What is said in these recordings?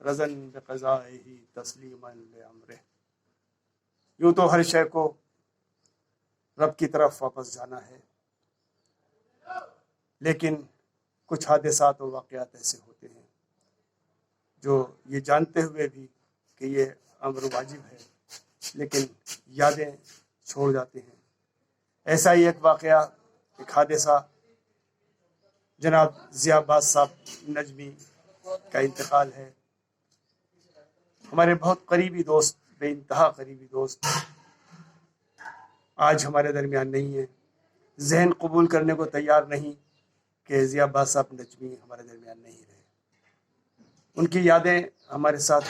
رضن بقضائہ تسلیما لامرہ۔ یوں تو ہر شے کو رب کی طرف واپس جانا ہے، لیکن کچھ حادثات و واقعات ایسے ہوتے ہیں جو یہ جانتے ہوئے بھی کہ یہ امر واجب ہے لیکن یادیں چھوڑ جاتے ہیں۔ ایسا ہی ایک واقعہ، ایک حادثہ، جناب ضیاء عباس صاحب نجمی کا انتقال ہے۔ ہمارے بہت قریبی دوست، بے انتہا قریبی دوست آج ہمارے درمیان نہیں ہیں۔ ذہن قبول کرنے کو تیار نہیں کہ ضیاء عباس صاحب نجمی ہمارے درمیان نہیں رہے۔ ان کی یادیں ہمارے ساتھ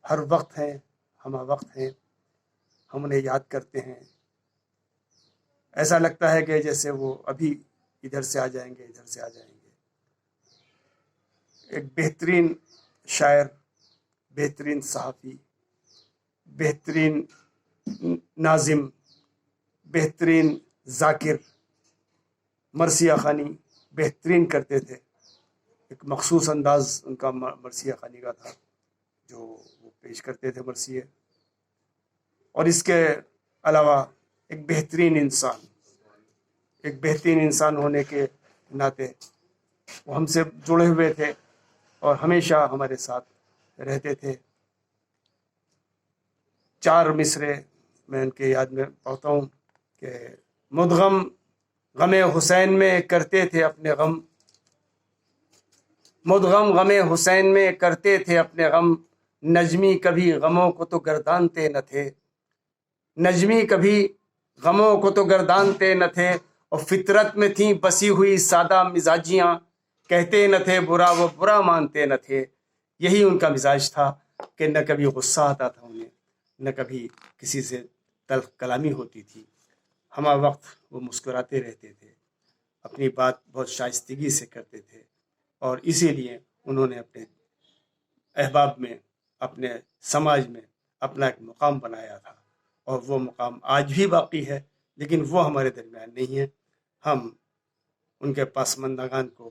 ہر وقت ہیں، ہمہ وقت ہیں، ہم انہیں یاد کرتے ہیں۔ ایسا لگتا ہے کہ جیسے وہ ابھی ادھر سے آ جائیں گے، ادھر سے آ جائیں گے۔ ایک بہترین شاعر، بہترین صحافی، بہترین ناظم، بہترین ذاکر، مرثیہ خوانی بہترین کرتے تھے۔ ایک مخصوص انداز ان کا مرثیہ خوانی کا تھا جو وہ پیش کرتے تھے مرثیے۔ اور اس کے علاوہ ایک بہترین انسان، ایک بہترین انسان ہونے کے ناطے وہ ہم سے جڑے ہوئے تھے اور ہمیشہ ہمارے ساتھ رہتے تھے۔ 4 مصرے میں ان کے یاد میں پڑھتا ہوں کہ مدغم غم حسین میں کرتے تھے اپنے غم، مدغم غم حسین میں کرتے تھے اپنے غم، نجمی کبھی غموں کو تو گردانتے نہ تھے، نجمی کبھی غموں کو تو گردانتے نہ تھے، اور فطرت میں تھیں بسی ہوئی سادہ مزاجیاں، کہتے نہ تھے برا وہ برا مانتے نہ تھے۔ یہی ان کا مزاج تھا کہ نہ کبھی غصہ آتا تھا انہیں، نہ کبھی کسی سے تلخ کلامی ہوتی تھی۔ ہمہ وقت وہ مسکراتے رہتے تھے، اپنی بات بہت شائستگی سے کرتے تھے، اور اسی لیے انہوں نے اپنے احباب میں، اپنے سماج میں اپنا ایک مقام بنایا تھا، اور وہ مقام آج بھی باقی ہے، لیکن وہ ہمارے درمیان نہیں ہے۔ ہم ان کے پسماندگان کو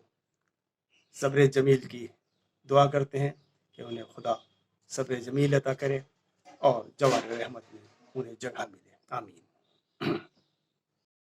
صبر جمیل کی دعا کرتے ہیں کہ انہیں خدا صبر جمیل عطا کرے اور جوار رحمت میں انہیں جگہ ملے۔ آمین۔